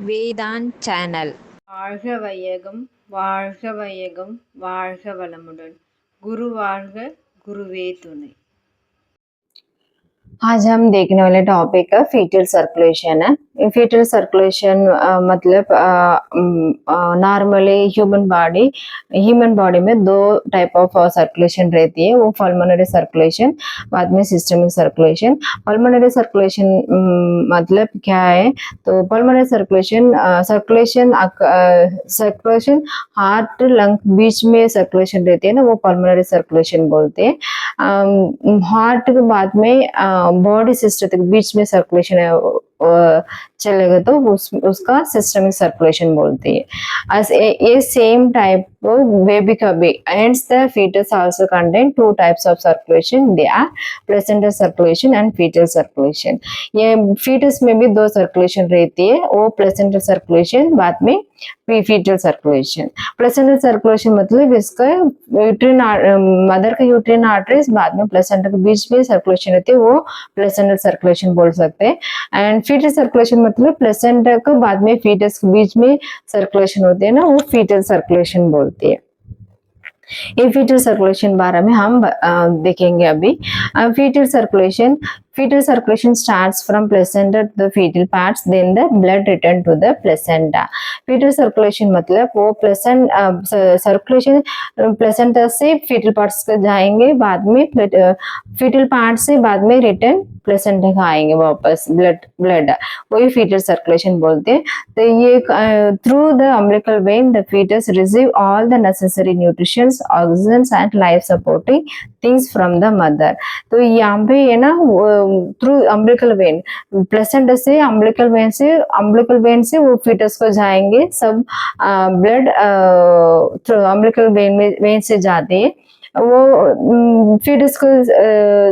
Vedant channel. வாழ்க வையகம் வாழ்க வையகம் வாழ்க வளமுடன். குரு வாழ்க, குருவே துணை. आज हम देखने वाले टॉपिक है फीटल सर्कुलेशन है। फीटल सर्कुलेशन मतलब नॉर्मली ह्यूमन बॉडी में दो टाइप ऑफ सर्कुलेशन रहती है। वो पल्मोनरी सर्कुलेशन, बाद में सिस्टमिक सर्कुलेशन। पल्मोनरी सर्कुलेशन मतलब क्या है? तो पल्मोनरी सर्कुलेशन हार्ट लंग बीच में सर्कुलेशन रहती है ना, वो पल्मोनरी सर्कुलेशन बोलते हैं। हार्ट के बाद में बॉडी सिस्टम के बीच में सर्कुलेशन चलेगा तो उसका सिस्टमिक सर्कुलेशन बोलते हैं। ये सेम टाइप बेबी का भी hence the fetus also contain two types of circulation, they are placental circulation and fetal circulation। ये fetus में भी दो सर्कुलेशन रहती है, वो प्लेसेंटल सर्कुलेशन, बाद में फीटल सर्कुलेशन। प्लेसेंटल सर्कुलेशन मतलब इसका यूट्रिन मदर का यूट्रिन आर्टरीज बाद में प्लेसेंटा के बीच में सर्कुलेशन रहती है, वो प्लेसेंटल सर्कुलेशन बोल सकते हैं। एंड फीटल सर्कुलेशन मतलब प्लेसेंटा के बाद में फीटस के बीच में सर्कुलेशन होती है ना, वो फीटल सर्कुलेशन बोलती है। ये फीटल सर्कुलेशन बारे में हम देखेंगे अभी। fetal circulation starts from placenta to the fetal parts, then the blood return to the placenta। fetal circulation मतलब वो सर्कुलेशन प्लेसेंटा से फीटल पार्ट्स को जाएंगे, बाद में फीटल पार्ट से बाद में रिटर्न प्लेसेंटा का आएंगे वापस ब्लड, वही फीटल सर्कुलेशन बोलते हैं। तो ये through the umbilical vein the fetus receive all the necessary nutritions, oxygen and life supporting things from the mother. तो यहाँ पे है ना, थ्रू अम्बिलिकल वेन, प्लेसेंटा से अम्बिलिकल वेन से वो फीटस को जाएंगे, सब ब्लड थ्रू अम्बिलिकल वेन से जाते हैं। वो फीटस को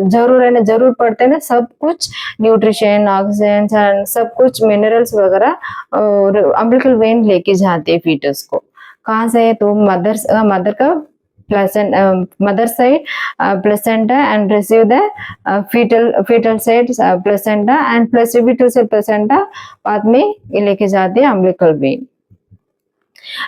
जरूर पड़ते हैं ना, सब कुछ न्यूट्रिशन, ऑक्सीजन, सब कुछ मिनरल्स वगैरह अम्बिलिकल वेन लेके जाते हैं फीटस को। कहाँ से? तो मदर का mother side placenta and receive the fetal side placenta and plus fetal side placenta बाद में ये लेके जाते हैं umbilical vein।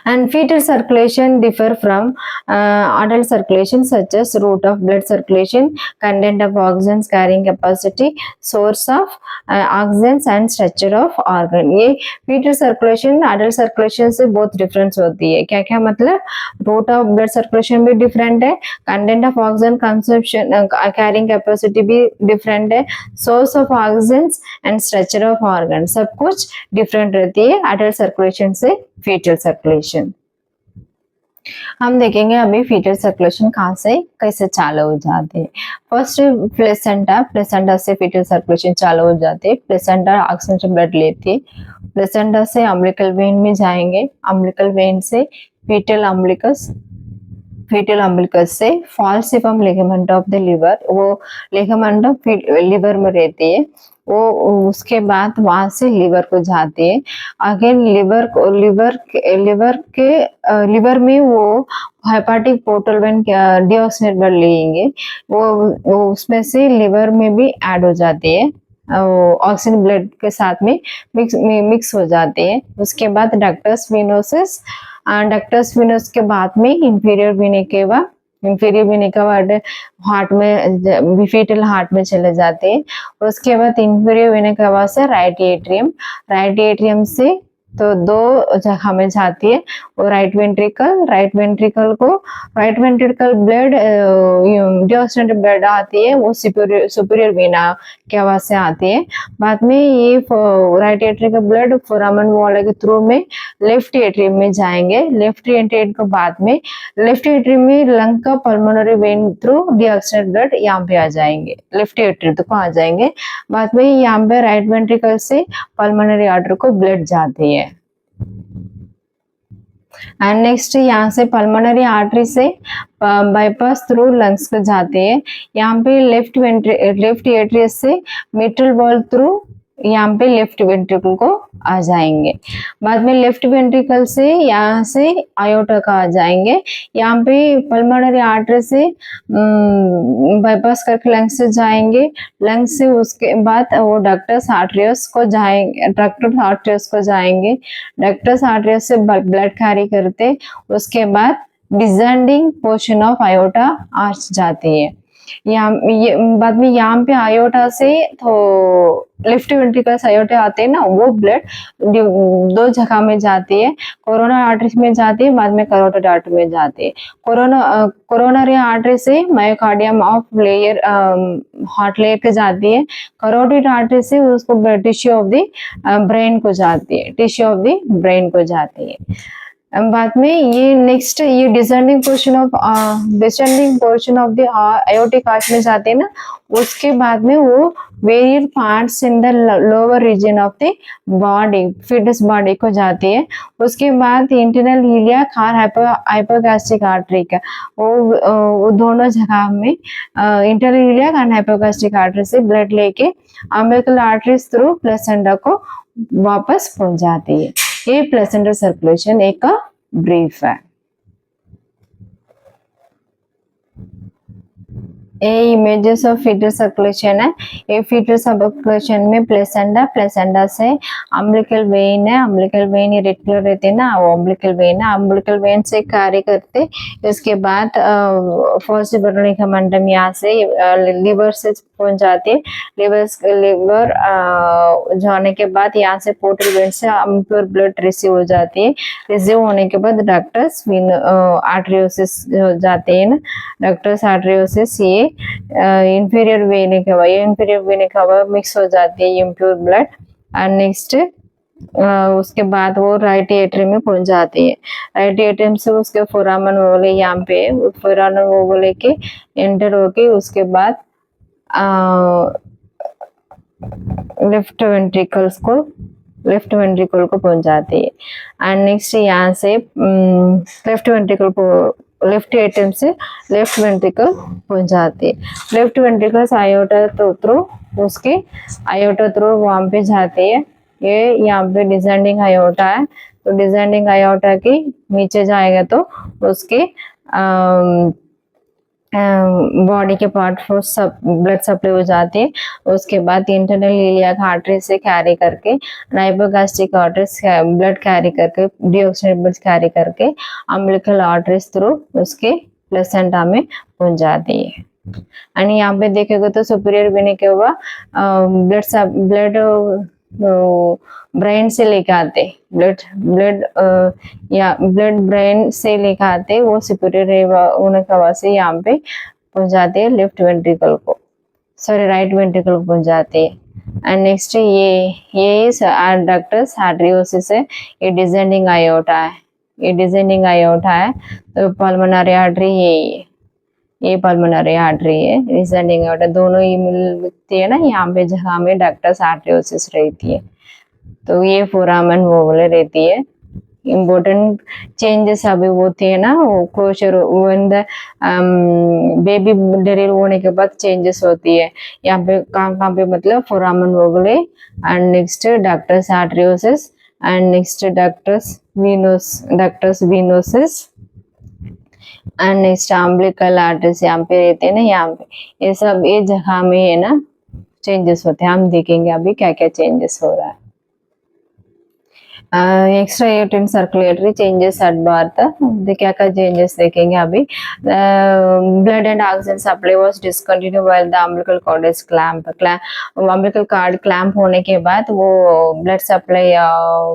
And fetal circulation differ from adult circulation, such as route of blood circulation, content of oxygen carrying capacity, source of oxygen and structure of organ। ये fetal circulation adult circulation से बहुत difference होती है। क्या क्या मतलब? route of blood circulation भी different है, content of oxygen consumption carrying capacity भी डिफरेंट है, source of oxygen and structure of organ सब कुछ डिफरेंट रहती है adult circulation से फीटल सर्कुलेशन। हम देखेंगे अभी फीटल सर्कुलेशन कहाँ से कैसे चालू हो जाते हैं। फर्स्ट प्लेसेंटा से फीटल सर्कुलेशन चालू हो जाते हैं। प्लेसेंटा ऑक्सीजन से ब्लड लेती है, प्लेसेंटा से अम्बिलिकल वेन में जाएंगे, अम्बिलिकल वेन से फीटल अम्बिलिकस से फॉल्सिफम लिगामेंट ऑफ द लिवर, वो लिगामेंट ऑफ लिवर में रहती है, वो उसके बाद वहां से लिवर को जाती है। अगेन लिवर में वो हेपाटिक पोर्टल वेन डीऑक्सिनेट ब्लड लेंगे, वो उसमें से लिवर में भी ऐड हो जाती है, ऑक्सीजन ब्लड के साथ में मिक्स हो जाते हैं। उसके बाद डक्टस वेनस के बाद में इंफीरियर वेना केवा हार्ट में फीटल हार्ट में चले जाते हैं। उसके बाद इंफीरियर वेना केवा से राइट एट्रियम से तो दो जगह में जाती है, वो राइट वेंट्रिकल ब्लड डीऑक्सिनेटेड ब्लड आती है, वो सुपीरियर वेना केवा से आती है। बाद में ये राइट एट्रियम का ब्लड फोरामेन वॉल के थ्रू में लेफ्ट एट्रियम में जाएंगे। लेफ्ट एट्रियम के बाद में लेफ्ट एट्रियम में लंग का पल्मोनरी वेन थ्रू डीऑक्सिनेटेड ब्लड यहाँ पे आ जाएंगे, लेफ्ट एट्रियम तक आ जाएंगे। बाद में यहाँ पे राइट वेंट्रिकल से पल्मोनरी आर्टरी को ब्लड जाती है। एंड नेक्स्ट यहाँ से पल्मोनरी आर्टरी से बाईपास थ्रू लंग्स को जाते हैं। यहाँ पे लेफ्ट एट्रियस से मिट्रल वॉल थ्रू यहाँ पे लेफ्ट वेंट्रिकल को आ जाएंगे। बाद में लेफ्ट वेंट्रिकल से यहाँ से आयोटा का आ जाएंगे। यहाँ पे पल्मोनरी आर्टरी से बाईपास करके लंग्स से जाएंगे। लंग्स से उसके बाद वो डक्टस आर्टरियस को जाएंगे, डक्टस आर्टरियस को जाएंगे। डक्टस आर्टरियस से ब्लड कैरी करते, उसके बाद descending portion of iota arch जाती है। यहाँ ये बाद में यहाँ पे आयोटा से तो लेफ्ट वेंट्रिकल्स आयोटा आते हैं ना, वो ब्लड दो जगह में जाती है। कोरोना आर्टरी में जाती है, बाद में करोटिड आर्टरी में जाती है। कोरोनरी आर्टरी से myocardium of layer heart layer पे जाती है। करोटिड आर्टरी से उसको टिश्यू ऑफ द ब्रेन को जाती है, टिश्यू ऑफ द ब्रेन को जाती है। बाद में ये नेक्स्ट ये descending portion of the aortic arch में जाते हैं ना, उसके बाद में वो various parts in the lower region of the body, fetus body को जाती है। उसके बाद इंटरनल इलियाक और हाइपोगास्ट्रिक आर्टरी का वो दोनों जगह में इंटरनल इलियाक और हाइपोगास्ट्रिक आर्टरी से ब्लड लेके अम्बिलिकल आर्टरीज थ्रू प्लेसेंटा को वापस पहुंच जाती है। ये प्लेसेंटा सर्कुलेशन एक ब्रीफ है। ये इमेजेस ऑफ फीटल सर्कुलेशन है। ये फीटल सर्कुलेशन में प्लेसेंटा, प्लेसेंटा से अम्बिलिकल वेन है, अम्बिलिकल वेन ये रेड कलर रहते हैं ना, वो अम्बिलिकल वेन है। अम्बिलिकल वेन से कार्य करते, इसके बाद फर्स्ट बर्निका मंडम यहाँ से लिवर से पहुंच जाती है। लिवर जाने के बाद यहाँ से पोर्टल वेन से अम्प्योर ब्लड रिसीव हो जाती है। रिसीव होने के बाद डक्टस आर्टरियोसिस हो जाते हैं ना, डक्टस आर्टरियोसिस ये इंफीरियर वेनिक हवा, ये इंफीरियर वेनिक हवा मिक्स हो जाती है इम्प्योर ब्लड। एंड नेक्स्ट उसके बाद वो राइट एट्रियम में पहुंच जाती है। राइट एट्रियम से उसके फोरामन ओवले यहाँ पे फोरामन ओवले के एंटर होके उसके बाद लेफ्ट वेंट्रिकल को पहुंच जाती है। एंड नेक्स्ट यहाँ से लेफ्ट वेंट्रिकल को लेफ्ट एट्रियम से लेफ्ट वेंट्रिकल पहुंच जाती है। लेफ्ट वेंट्रिकल आयोटा थ्रू उसके आयोटा थ्रू वहां पे जाती है। ये यहाँ पे डिसेंडिंग आयोटा है, तो डिसेंडिंग आयोटा की नीचे जाएगा तो उसके बॉडी के पार्ट सब ब्लड सप्लाई हो जाती है। उसके बाद इंटरनल इलियाक आर्टरी से कैरी करके हाइपोगास्ट्रिक आर्टरीज ब्लड कैरी करके डीऑक्सीजन ब्लड कैरी करके अम्बिलिकल आर्टरीज थ्रू उसके प्लेसेंटा में पहुंच जाती है। एंड यहाँ पे देखेगा तो सुपीरियर वेन के हुआ ब्लड ब्रेन से लेके आते, ब्लड ब्रेन से लेके आते, वो सुपीरियर होने की वजह से यहाँ पे पहुंच जाते हैं लेफ्ट वेंट्रिकल को, सॉरी राइट वेंट्रिकल को पहुंच जाते हैं। एंड नेक्स्ट ये डक्टस आर्टरियोसिस है, ये डिसेंडिंग आयोटा है, ये डिसेंडिंग आयोटा है। तो पल्मोनरी आर्टरी ये पल्मोनरी आर्टरी है, डिसेंडिंग आयोटा दोनों ही मिलती है ना यहाँ पे जहाँ में डक्टस आर्टरियोसिस रहती है। तो ये फोरामन वोवले रहती है। इम्पोर्टेंट चेंजेस अभी होती है ना, वो closure when the baby deliver होने के बाद चेंजेस होती है। यहाँ पे कहाँ पे मतलब foramen ovale and next ductus arteriosus and next ductus venosus and next umbilical arteries यहाँ पे रहते हैं ना, यहाँ पे ये सब ये जगह में है ना चेंजेस होते हैं। हम देखेंगे अभी क्या क्या चेंजेस हो रहा है। Extra uterine circulatory changes at birth, क्या क्या चेंजेस देखेंगे अभी। Blood and oxygen supply was discontinue while the umbilical cord is clamp, umbilical cord clamp होने के बाद वो ब्लड सप्लाई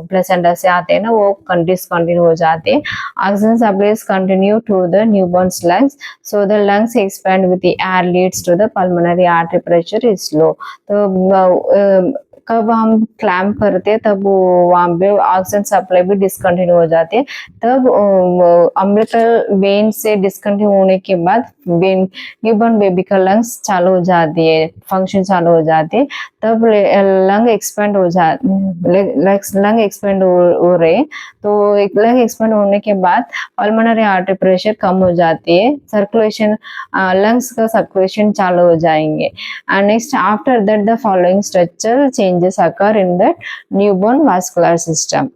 प्लेसेंटा से आते हैं ना, वो डिसकंटिन्यू हो जाते हैं। Oxygen supply is continue to the newborns lungs, so the lungs expand with the air leads to the pulmonary artery pressure is low. तो कब हम क्लैम्प करते हैं तब वहाँ पे ऑक्सीजन सप्लाई भी डिसकंटिन्यू हो जाती है। तब अम्बिलिकल वेन से डिसकंटिन्यू होने के बाद न्यूबॉर्न बेबी का लंग्स चालू हो जाती है, फंक्शन चालू हो जाती है। तब लंग एक्सपेंड हो जाते, लंग एक्सपेंड हो रहे, तो लंग एक्सपेंड होने के बाद पल्मोनरी आर्टरी प्रेशर कम हो जाती है, सर्कुलेशन लंग्स का सर्कुलेशन चालू हो जाएंगे। And next after that the following structure change changes occur in the newborn vascular system.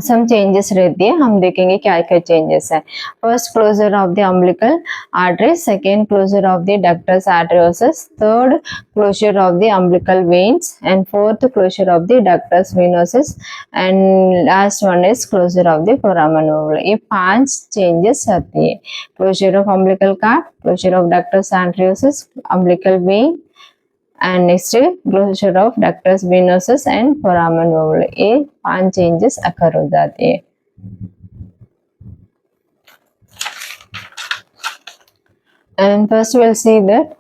Some changes रहती है, हम देखेंगे क्या क्या चेंजेस है. First closure of the umbilical artery, second closure of the ductus arteriosus, third closure of the umbilical veins and fourth closure of the ductus venosus and last one is closure of the foramen ovale. ये 5 changes आती है. Closure of umbilical cord, closure of ductus arteriosus, umbilical vein and next closure of ductus venosus and foramen ovale. ये 5 changes occur हो जाते हैं. And first we'll see that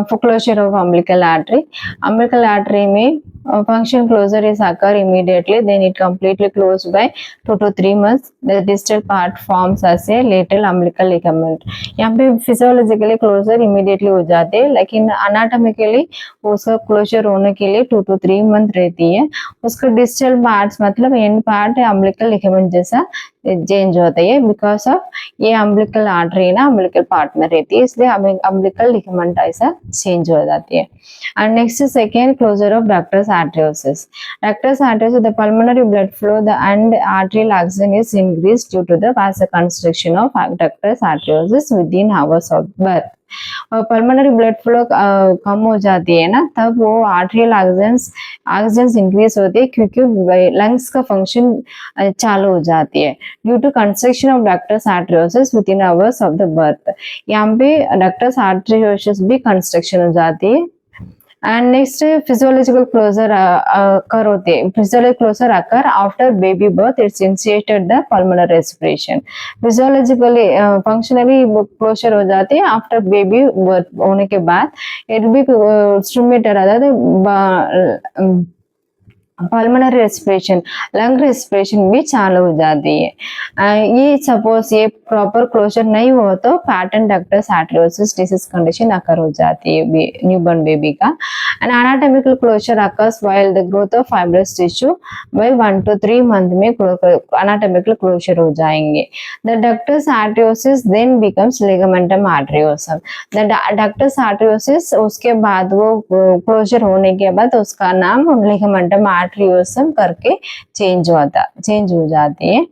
for closure of umbilical artery. Umbilical artery में function closure is occur immediately, then it completely closed by 2 to 3 months. The distal part forms as a lateral umbilical ligament. यहाँ पे physiologically closure immediately हो जाते हैं, लेकिन anatomically उसका closure होने के लिए 2 to 3 month रहती है. उसका distal parts मतलब end part umbilical ligament जैसा चेंज होता है, बिकॉज ऑफ ये अम्बिलिकल आर्टरी ना अम्बिलिकल पार्ट में रहती है, इसलिए हमें अम्बिलिकल लिगामेंट ऐसा चेंज हो जाती है. And next second closure of ductus arteriosus. Ductus arteriosus the pulmonary blood flow the and arterial oxygen is increase due to the vasoconstriction of ductus आर्टरियोसिस within hours of birth. Pulmonary blood flow कम हो जाती है ना, तब वो arterial oxygen increase होती है क्योंकि लंग्स का फंक्शन चालू हो जाती है due to construction of ductus आर्टरियोसिस within hours of the birth. यहाँ पे डक्टस आर्टरियोसिस भी कंस्ट्रक्शन हो जाती है. And next physiological closure occur होते हैं. Physiological closure occur after baby birth. It's initiated the pulmonary respiration. Physiologically functionally closure हो जाती है after baby birth होने के बाद. It will be stimulated अर्थात पल्मोनरी रेस्पिरेशन लंग रेस्पिरेशन भी चालू हो जाती है. ये सपोज ये प्रॉपर क्लोजर नहीं हो तो patent ductus arteriosus disease condition occur हो जाती है न्यूबॉर्न बेबी का. And anatomical closure occurs while the growth of fibrous tissue by 1 to 3 month में एनाटॉमिकल क्लोजर हो जाएंगे. The ductus arteriosus then becomes ligamentum arteriosum. The ductus arteriosus उसके बाद वो क्लोजर होने के बाद उसका नाम लिगामेंटम आर्टरियोसम करके चेंज हो जाती है.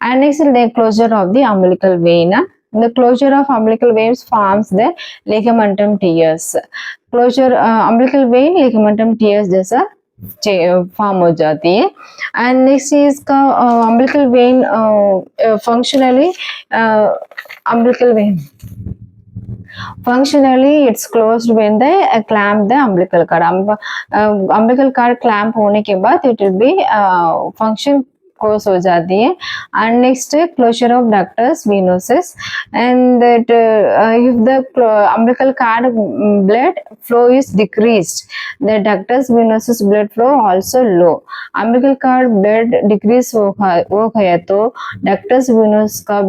And next is the closure of the umbilical vein. The closure of umbilical veins forms the ligamentum teres. Closure umbilical vein ligamentum teres जैसा फॉर्म हो जाती है. एंड नेक्स्ट इसका umbilical vein functionally umbilical vein functionally it's closed when they clamp the umbilical cord. umbilical cord clamp होने के बाद it will be function close हो जाती है. and next closure of ductus venosus, and that if the umbilical cord blood flow is decreased, the ductus venosus blood flow also low. umbilical cord blood decrease हो गया तो ductus venous का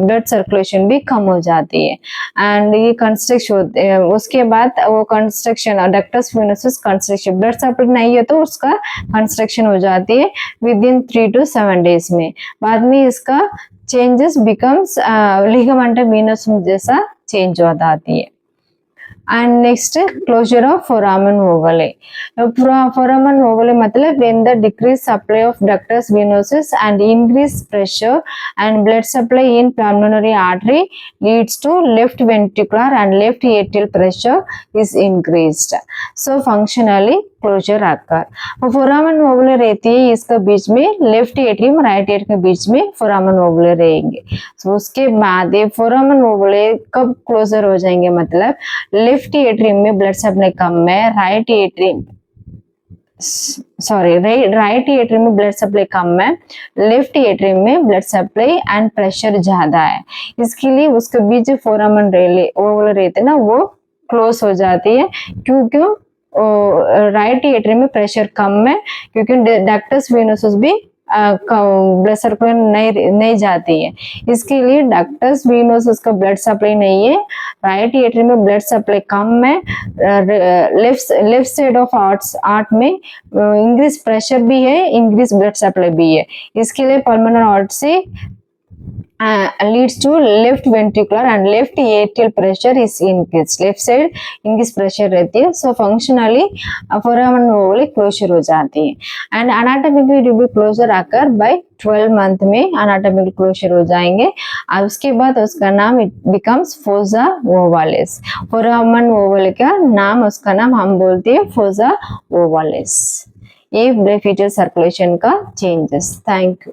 blood circulation भी कम हो जाती है. and ये construction होते हैं, उसके बाद वो construction ductus venosus construction blood supply नहीं है तो उसका कंस्ट्रक्शन हो जाती है विद इन 3 to 7 days में. बाद में इसका चेंजेस बिकम्स लिगामेंटम वेनसम जैसा चेंज हो जाती है. and next closure of foramen ovale. foramen ovale मतलब when the decreased supply of ductus venosus and increased pressure and blood supply in pulmonary artery leads to left ventricular and left atrial pressure is increased. so functionally closure आकर foramen ओवले रहती है, इसका बीच में left atrium right atrium के बीच में फोरामन ओवले रहेंगे. so, उसके बाद ये फोरामन ओवले कब क्लोजर हो जाएंगे, मतलब लेफ्ट एट्रियम में ब्लड सप्लाई कम है, राइट एट्रियम में ब्लड सप्लाई कम है, लेफ्ट एट्रियम में ब्लड सप्लाई एंड प्रेशर ज्यादा है. इसके लिए उसके बीच फोरामन ओवले रहते ना वो क्लोज हो जाती है क्योंकि राइट एट्रियम में प्रेशर कम है क्योंकि डक्टस वेनोसस भी ब्लड सर्कुलेशन नहीं जाती है. इसके लिए डक्टस वेनोसस का ब्लड सप्लाई नहीं है, राइट एट्रियम में ब्लड सप्लाई कम है, लेफ्ट साइड ऑफ आर्ट में इंक्रीज प्रेशर भी है, इंक्रीज ब्लड सप्लाई भी है. इसके लिए पल्मोनरी आर्ट से leads to left ventricular and left atrial pressure is increased. Left side increased pressure रहती है, so functionally foramen ovale closure हो जाती है. And anatomically it will be closure occur by 12 month में anatomical closure हो जाएंगे. और उसके बाद उसका नाम it becomes fossa ovalis. foramen ovale का नाम, उसका नाम हम बोलते हैं fossa ovalis. ये fetal circulation का changes. Thank you.